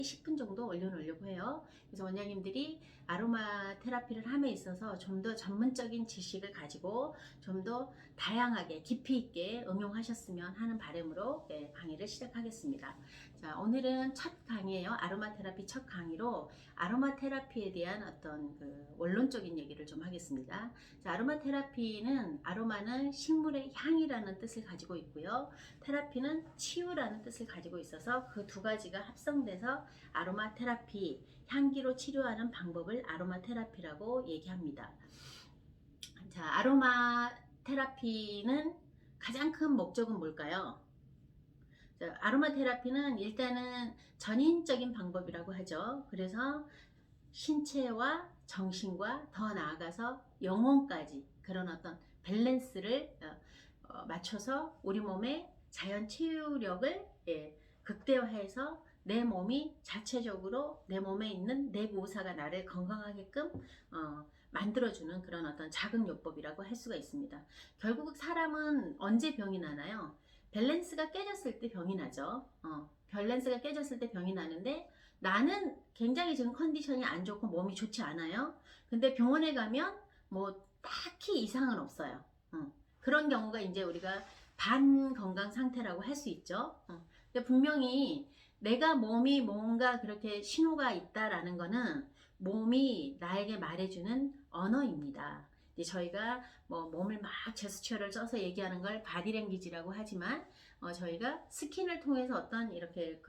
10분 정도 올려놓으려고 해요. 그래서 원장님들이 아로마 테라피를 함에 있어서 좀 더 전문적인 지식을 가지고 좀 더 다양하게 깊이 있게 응용하셨으면 하는 바람으로 강의를 시작하겠습니다. 자, 오늘은 첫 강의예요. 아로마 테라피 첫 강의로 아로마 테라피에 대한 어떤 원론적인 얘기를 좀 하겠습니다. 자, 아로마 테라피는 아로마는 식물의 향이라는 뜻을 가지고 있고요. 테라피는 치유라는 뜻을 가지고 있어서 그 두 가지가 합성돼서 아로마 테라피, 향기로 치료하는 방법을 아로마 테라피라고 얘기합니다. 자, 아로마 테라피는 가장 큰 목적은 뭘까요? 자, 아로마 테라피는 일단은 전인적인 방법이라고 하죠. 그래서 신체와 정신과 더 나아가서 영혼까지 그런 어떤 밸런스를 맞춰서 우리 몸의 자연 치유력을 극대화해서 내 몸이 자체적으로 내 몸에 있는 내구오사가 나를 건강하게끔 만들어주는 그런 어떤 자극요법이라고 할 수가 있습니다. 결국 사람은 언제 병이 나나요? 밸런스가 깨졌을 때 병이 나죠. 밸런스가 깨졌을 때 병이 나는데 나는 굉장히 지금 컨디션이 안 좋고 몸이 좋지 않아요. 근데 병원에 가면 뭐 딱히 이상은 없어요. 그런 경우가 이제 우리가 반건강 상태라고 할 수 있죠. 근데 분명히 내가 몸이 뭔가 그렇게 신호가 있다라는 거는 몸이 나에게 말해주는 언어입니다. 이제 저희가 뭐 몸을 막 제스처를 써서 얘기하는 걸 바디랭귀지라고 하지만 저희가 스킨을 통해서 어떤 이렇게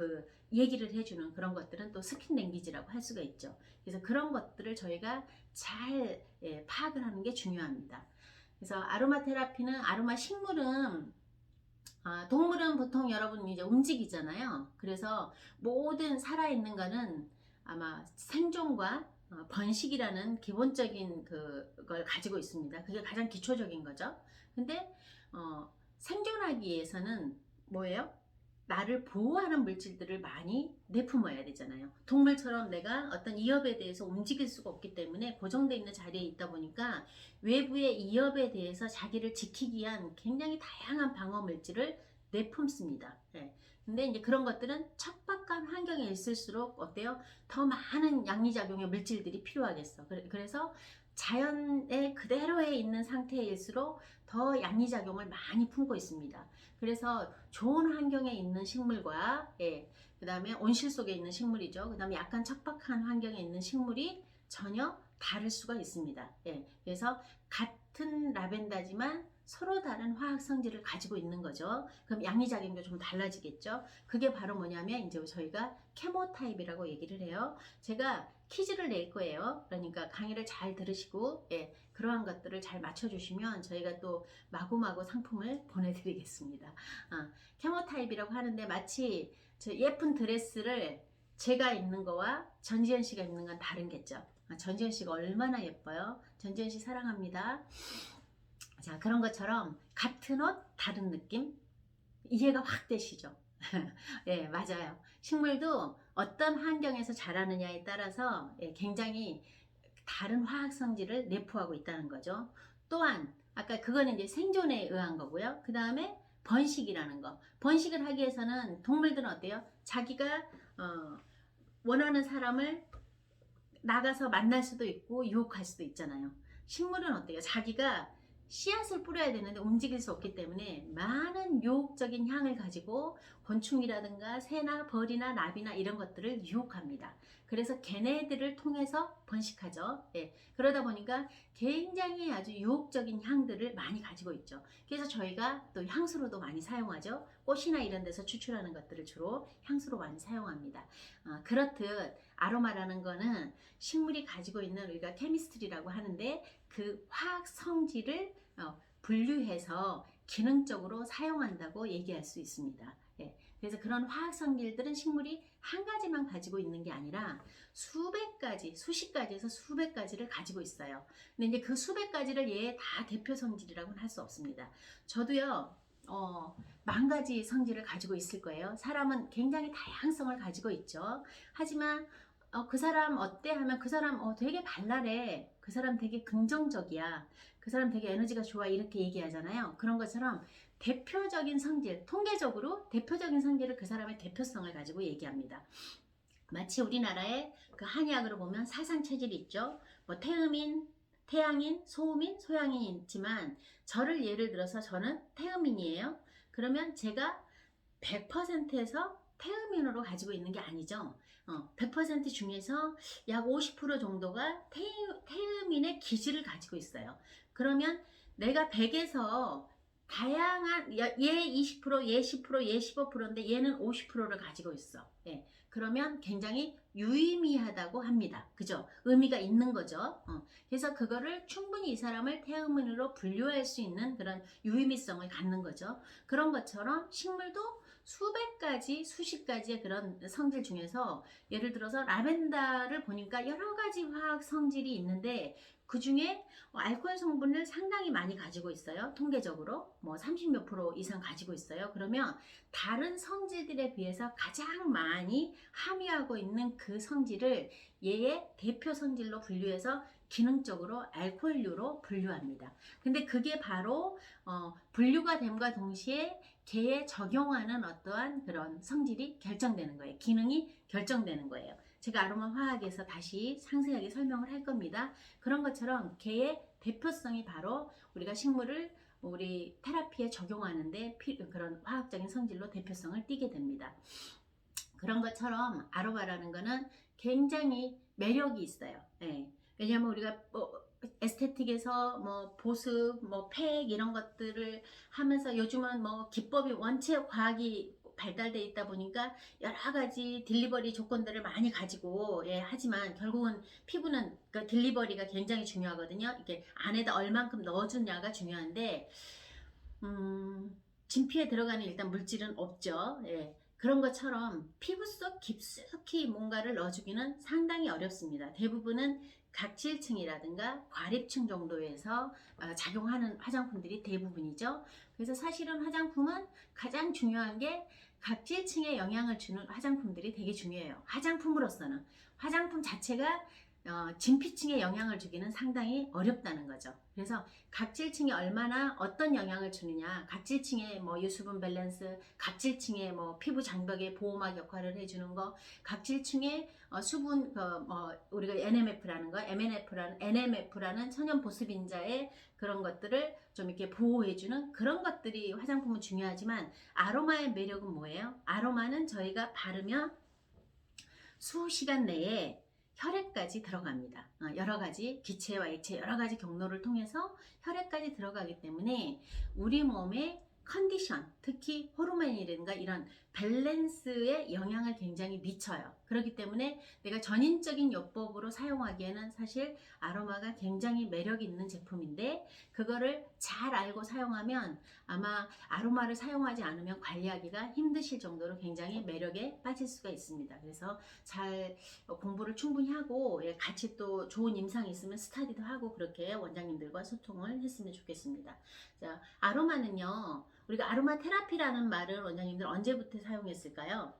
얘기를 해주는 그런 것들은 또 스킨 랭귀지라고 할 수가 있죠. 그래서 그런 것들을 저희가 잘 파악을 하는 게 중요합니다. 그래서 아로마 테라피는 아로마 식물은 동물은 보통 여러분 이제 움직이잖아요. 그래서 모든 살아있는 거는 아마 생존과 번식이라는 기본적인 그걸 가지고 있습니다. 그게 가장 기초적인 거죠. 근데 생존하기 위해서는 뭐예요? 나를 보호하는 물질들을 많이 내뿜어야 되잖아요. 동물처럼 내가 어떤 위협에 대해서 움직일 수가 없기 때문에 고정되어 있는 자리에 있다 보니까 외부의 위협에 대해서 자기를 지키기 위한 굉장히 다양한 방어 물질을 내뿜습니다. 네. 근데 이제 그런 것들은 척박한 환경에 있을수록 어때요? 더 많은 양리작용의 물질들이 필요하겠어. 그래서 자연에 그대로에 있는 상태일수록 더 양리작용을 많이 품고 있습니다. 그래서 좋은 환경에 있는 식물과 그 다음에 온실 속에 있는 식물이죠. 그 다음에 약간 척박한 환경에 있는 식물이 전혀 다를 수가 있습니다. 그래서 같은 라벤더지만 서로 다른 화학 성질을 가지고 있는 거죠. 그럼 양리작용도 좀 달라지겠죠. 그게 바로 뭐냐면 이제 저희가 케모타입이라고 얘기를 해요. 제가 퀴즈를 낼 거예요. 그러니까 강의를 잘 들으시고 그러한 것들을 잘 맞춰주시면 저희가 또 마구마구 상품을 보내드리겠습니다. 케모타입이라고 하는데 마치 저 예쁜 드레스를 제가 입는 거와 전지현 씨가 입는 건 다른겠죠. 전지현 씨가 얼마나 예뻐요. 전지현 씨 사랑합니다. 자, 그런 것처럼 같은 옷 다른 느낌 이해가 확 되시죠? 예, 맞아요. 식물도 어떤 환경에서 자라느냐에 따라서 굉장히 다른 화학 성질을 내포하고 있다는 거죠. 또한 아까 그거는 이제 생존에 의한 거고요. 그 다음에 번식이라는 거. 번식을 하기 위해서는 동물들은 어때요? 자기가 원하는 사람을 나가서 만날 수도 있고 유혹할 수도 있잖아요. 식물은 어때요? 자기가 씨앗을 뿌려야 되는데 움직일 수 없기 때문에 많은 유혹적인 향을 가지고 곤충이라든가 새나 벌이나 나비나 이런 것들을 유혹합니다. 그래서 걔네들을 통해서 번식하죠. 그러다 보니까 굉장히 아주 유혹적인 향들을 많이 가지고 있죠. 그래서 저희가 또 향수로도 많이 사용하죠. 꽃이나 이런 데서 추출하는 것들을 주로 향수로 많이 사용합니다. 그렇듯 아로마라는 거는 식물이 가지고 있는 우리가 케미스트리라고 하는데 그 화학 성질을 분류해서 기능적으로 사용한다고 얘기할 수 있습니다. 그래서 그런 화학 성질들은 식물이 한 가지만 가지고 있는 게 아니라 수백 가지, 수십 가지에서 수백 가지를 가지고 있어요. 근데 이제 그 수백 가지를 다 대표 성질이라고는 할 수 없습니다. 저도요, 만 가지 성질을 가지고 있을 거예요. 사람은 굉장히 다양성을 가지고 있죠. 하지만 그 사람 어때? 하면 그 사람 되게 발랄해. 그 사람 되게 긍정적이야. 그 사람 되게 에너지가 좋아. 이렇게 얘기하잖아요. 그런 것처럼 대표적인 성질, 통계적으로 대표적인 성질을 그 사람의 대표성을 가지고 얘기합니다. 마치 우리나라의 그 한의학으로 보면 사상 체질이 있죠. 뭐 태음인, 태양인, 소음인, 소양인이 있지만 저를 예를 들어서 저는 태음인이에요. 그러면 제가 100%에서 태음인으로 가지고 있는 게 아니죠. 100% 중에서 약 50% 정도가 태음인의 기질을 가지고 있어요. 그러면 내가 100에서 다양한 얘 20%, 얘 10%, 얘 15%인데 얘는 50%를 가지고 있어. 예. 그러면 굉장히 유의미하다고 합니다. 그죠? 의미가 있는 거죠. 그래서 그거를 충분히 이 사람을 태음인으로 분류할 수 있는 그런 유의미성을 갖는 거죠. 그런 것처럼 식물도 수백 가지, 수십 가지의 그런 성질 중에서 예를 들어서 라벤더를 보니까 여러 가지 화학 성질이 있는데 그 중에 알코올 성분을 상당히 많이 가지고 있어요. 통계적으로 뭐 30몇 프로 이상 가지고 있어요. 그러면 다른 성질들에 비해서 가장 많이 함유하고 있는 그 성질을 얘의 대표 성질로 분류해서 기능적으로 알코올류로 분류합니다. 근데 그게 바로 분류가 됨과 동시에 개에 적용하는 어떠한 그런 성질이 결정되는 거예요. 기능이 결정되는 거예요. 제가 아로마 화학에서 다시 상세하게 설명을 할 겁니다. 그런 것처럼 개의 대표성이 바로 우리가 식물을 우리 테라피에 적용하는데 그런 화학적인 성질로 대표성을 띠게 됩니다. 그런 것처럼 아로마라는 거는 굉장히 매력이 있어요. 예. 왜냐하면 우리가 에스테틱에서 뭐 보습, 뭐 팩 이런 것들을 하면서 요즘은 뭐 기법이 원체 과학이 발달돼 있다 보니까 여러 가지 딜리버리 조건들을 많이 가지고 하지만 결국은 피부는 그 딜리버리가 굉장히 중요하거든요. 이게 안에다 얼만큼 넣어주냐가 중요한데 진피에 들어가는 일단 물질은 없죠. 예. 그런 것처럼 피부 속 깊숙이 뭔가를 넣어주기는 상당히 어렵습니다. 대부분은 각질층이라든가 과립층 정도에서 작용하는 화장품들이 대부분이죠. 그래서 사실은 화장품은 가장 중요한 게 각질층에 영향을 주는 화장품들이 되게 중요해요. 화장품으로서는 화장품 자체가 진피층에 영향을 주기는 상당히 어렵다는 거죠. 그래서 각질층이 얼마나 어떤 영향을 주느냐, 각질층의 뭐 유수분 밸런스, 각질층의 뭐 피부 장벽의 보호막 역할을 해주는 거, 각질층의 수분 우리가 NMF라는 거, NMF라는 천연 보습인자의 그런 것들을 좀 이렇게 보호해주는 그런 것들이 화장품은 중요하지만 아로마의 매력은 뭐예요? 아로마는 저희가 바르면 수시간 내에 혈액까지 들어갑니다. 여러 가지 기체와 액체 여러 가지 경로를 통해서 혈액까지 들어가기 때문에 우리 몸의 컨디션, 특히 호르몬이라든가 이런 밸런스에 영향을 굉장히 미쳐요. 그렇기 때문에 내가 전인적인 요법으로 사용하기에는 사실 아로마가 굉장히 매력 있는 제품인데 그거를 잘 알고 사용하면 아마 아로마를 사용하지 않으면 관리하기가 힘드실 정도로 굉장히 매력에 빠질 수가 있습니다. 그래서 잘 공부를 충분히 하고 같이 또 좋은 임상이 있으면 스터디도 하고 그렇게 원장님들과 소통을 했으면 좋겠습니다. 자, 아로마는요. 우리가 아로마 테라피라는 말을 원장님들 언제부터 사용했을까요?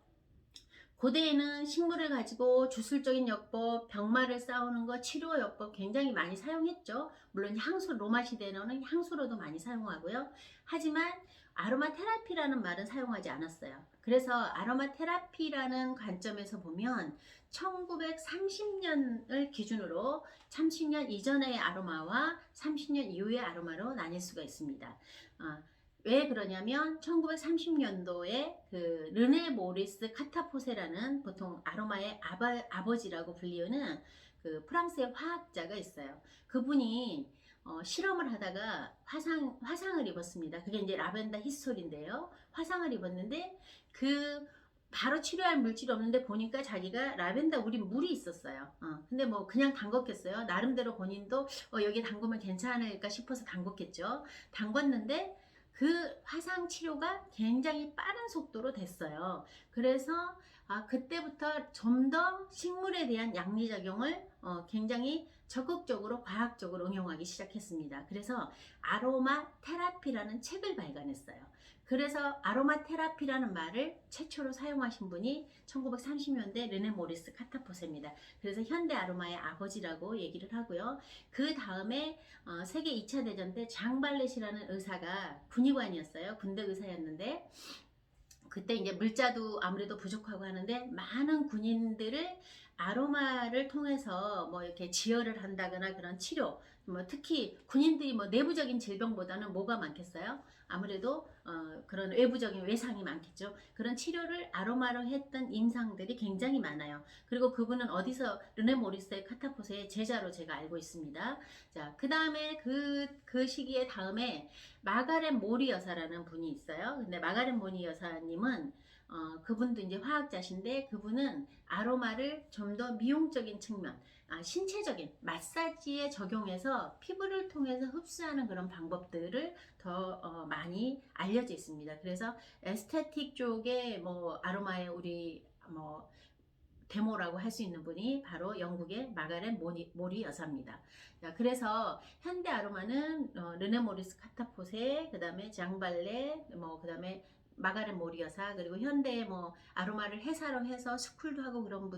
고대에는 식물을 가지고 주술적인 요법, 병마를 싸우는 거, 치료 요법 굉장히 많이 사용했죠. 물론 향수, 로마 시대에는 향수로도 많이 사용하고요. 하지만 아로마 테라피라는 말은 사용하지 않았어요. 그래서 아로마 테라피라는 관점에서 보면 1930년을 기준으로 30년 이전의 아로마와 30년 이후의 아로마로 나뉠 수가 있습니다. 왜 그러냐면 1930년도에 그 르네 모리스 카타포세라는 보통 아로마의 아버지라고 불리우는 그 프랑스의 화학자가 있어요. 그분이 실험을 하다가 화상을 입었습니다. 그게 이제 라벤더 히스토리인데요. 화상을 입었는데 그 바로 치료할 물질이 없는데 보니까 자기가 라벤더 우린 물이 있었어요. 근데 뭐 그냥 담궜겠어요. 나름대로 본인도 여기 담그면 괜찮을까 싶어서 담궜겠죠. 담궜는데 그 화상 치료가 굉장히 빠른 속도로 됐어요. 그래서 그때부터 좀 더 식물에 대한 양리작용을 굉장히 적극적으로 과학적으로 응용하기 시작했습니다. 그래서 아로마 테라피라는 책을 발간했어요. 그래서 아로마 테라피라는 말을 최초로 사용하신 분이 1930년대 르네 모리스 카타포세입니다. 그래서 현대 아로마의 아버지라고 얘기를 하고요. 그 다음에 세계 2차 대전 때 장 발렛이라는 의사가 군의관이었어요. 군대 의사였는데 그때 이제 물자도 아무래도 부족하고 하는데 많은 군인들을 아로마를 통해서 뭐 이렇게 지혈을 한다거나 그런 치료, 뭐 특히 군인들이 뭐 내부적인 질병보다는 뭐가 많겠어요? 아무래도 그런 외부적인 외상이 많겠죠. 그런 치료를 아로마로 했던 임상들이 굉장히 많아요. 그리고 그분은 어디서 르네 모리스의 카타포세의 제자로 제가 알고 있습니다. 자, 그 다음에 그 시기에 다음에 마가렛 모리 여사라는 분이 있어요. 근데 마가렛 모리 여사님은 그분도 이제 화학자신데 그분은 아로마를 좀 더 미용적인 측면, 신체적인 마사지에 적용해서 피부를 통해서 흡수하는 그런 방법들을 더 많이 알려져 있습니다. 그래서 에스테틱 쪽에 뭐 아로마에 우리 뭐 데모라고 할 수 있는 분이 바로 영국의 마가렛 모리 여사입니다. 자, 그래서 현대 아로마는 르네 모리스 카타포세, 그 다음에 장발레, 뭐 그 다음에 마가렛 모리 여사, 그리고 현대 뭐 아로마를 회사로 해서 스쿨도 하고 그런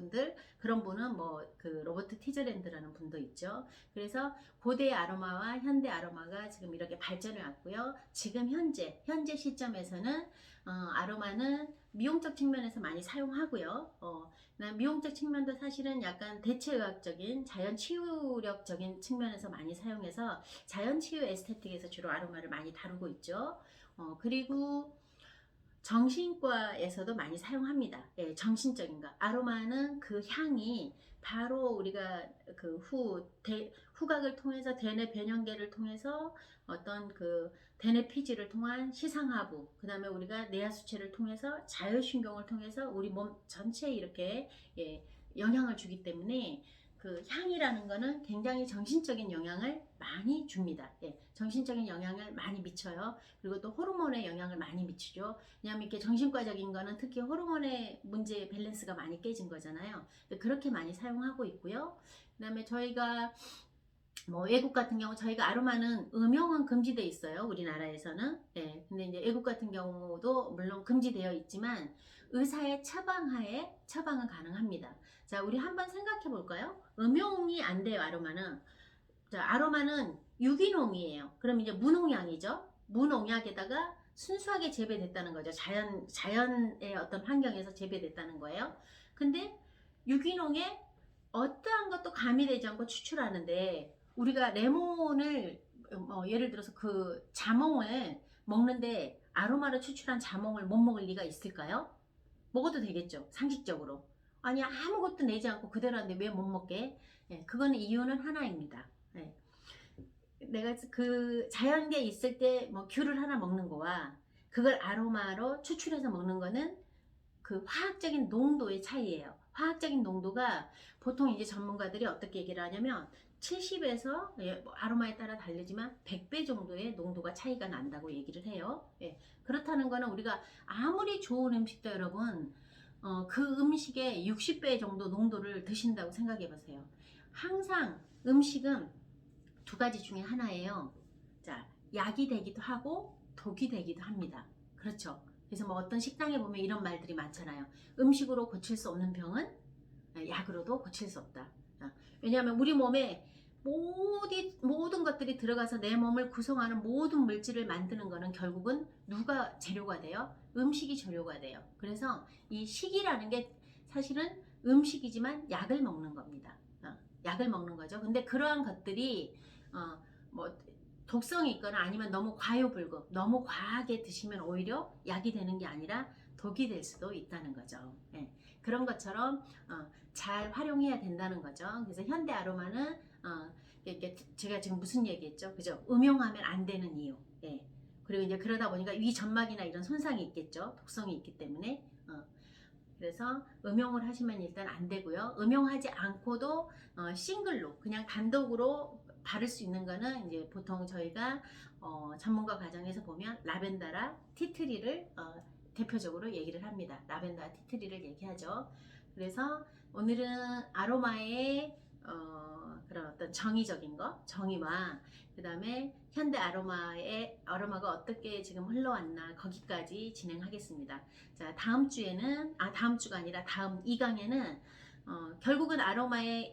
분은 뭐 그 로버트 티저랜드라는 분도 있죠. 그래서 고대 아로마와 현대 아로마가 지금 이렇게 발전해 왔고요. 지금 현재 시점에서는 아로마는 미용적 측면에서 많이 사용하고요. 미용적 측면도 사실은 약간 대체의학적인 자연치유력적인 측면에서 많이 사용해서 자연치유 에스테틱에서 주로 아로마를 많이 다루고 있죠. 그리고 정신과에서도 많이 사용합니다. 예, 정신적인 거. 아로마는 그 향이 바로 우리가 그 후각을 통해서 대뇌 변형계를 통해서 어떤 그 대뇌 피지를 통한 시상하부, 그 다음에 우리가 뇌하수체를 통해서 자율신경을 통해서 우리 몸 전체에 이렇게 영향을 주기 때문에 그 향이라는 거는 굉장히 정신적인 영향을 많이 줍니다. 예, 정신적인 영향을 많이 미쳐요. 그리고 또 호르몬에 영향을 많이 미치죠. 왜냐하면 이렇게 정신과적인 거는 특히 호르몬의 문제 밸런스가 많이 깨진 거잖아요. 그렇게 많이 사용하고 있고요. 그 다음에 저희가 뭐 외국 같은 경우 저희가 아로마는 음용은 금지돼 있어요. 우리나라에서는. 예. 근데 이제 외국 같은 경우도 물론 금지되어 있지만 의사의 처방하에 처방은 가능합니다. 자, 우리 한번 생각해 볼까요? 음용이 안 돼요, 아로마는. 자, 아로마는 유기농이에요. 그럼 이제 무농약이죠. 무농약에다가 순수하게 재배됐다는 거죠. 자연의 어떤 환경에서 재배됐다는 거예요. 근데 유기농에 어떠한 것도 가미되지 않고 추출하는데 우리가 레몬을 예를 들어서 그 자몽을 먹는데 아로마를 추출한 자몽을 못 먹을 리가 있을까요? 먹어도 되겠죠. 상식적으로. 아니 아무것도 내지 않고 그대로 하는데 왜 못 먹게? 예, 그거는 이유는 하나입니다. 예. 내가 그 자연계에 있을 때 뭐 귤을 하나 먹는 거와 그걸 아로마로 추출해서 먹는 거는 그 화학적인 농도의 차이예요. 화학적인 농도가 보통 이제 전문가들이 어떻게 얘기를 하냐면 70에서 아로마에 따라 다르지만 100배 정도의 농도가 차이가 난다고 얘기를 해요. 예, 그렇다는 거는 우리가 아무리 좋은 음식도 여러분 그 음식의 60배 정도 농도를 드신다고 생각해 보세요. 항상 음식은 두 가지 중에 하나예요. 자, 약이 되기도 하고 독이 되기도 합니다. 그렇죠. 그래서 뭐 어떤 식당에 보면 이런 말들이 많잖아요. 음식으로 고칠 수 없는 병은 약으로도 고칠 수 없다. 왜냐하면 우리 몸에 모든 것들이 들어가서 내 몸을 구성하는 모든 물질을 만드는 거는 결국은 누가 재료가 돼요? 음식이 재료가 돼요. 그래서 이 식이라는 게 사실은 음식이지만 약을 먹는 겁니다. 약을 먹는 거죠. 근데 그러한 것들이 뭐 독성이 있거나 아니면 너무 과유불급, 너무 과하게 드시면 오히려 약이 되는 게 아니라 독이 될 수도 있다는 거죠. 예, 그런 것처럼 잘 활용해야 된다는 거죠. 그래서 현대 아로마는 이렇게 제가 지금 무슨 얘기했죠? 그죠? 음용하면 안 되는 이유. 예. 그리고 이제 그러다 보니까 위 점막이나 이런 손상이 있겠죠. 독성이 있기 때문에. 그래서 음용을 하시면 일단 안 되고요. 음용하지 않고도 싱글로 그냥 단독으로 바를 수 있는 거는 이제 보통 저희가 전문가 과정에서 보면 라벤더라 티트리를 대표적으로 얘기를 합니다. 라벤더라 티트리를 얘기하죠. 그래서 오늘은 아로마의 그런 어떤 정의적인 거, 정의와 그 다음에 현대 아로마가 어떻게 지금 흘러왔나 거기까지 진행하겠습니다. 자, 다음 주가 아니라 다음 2강에는 결국은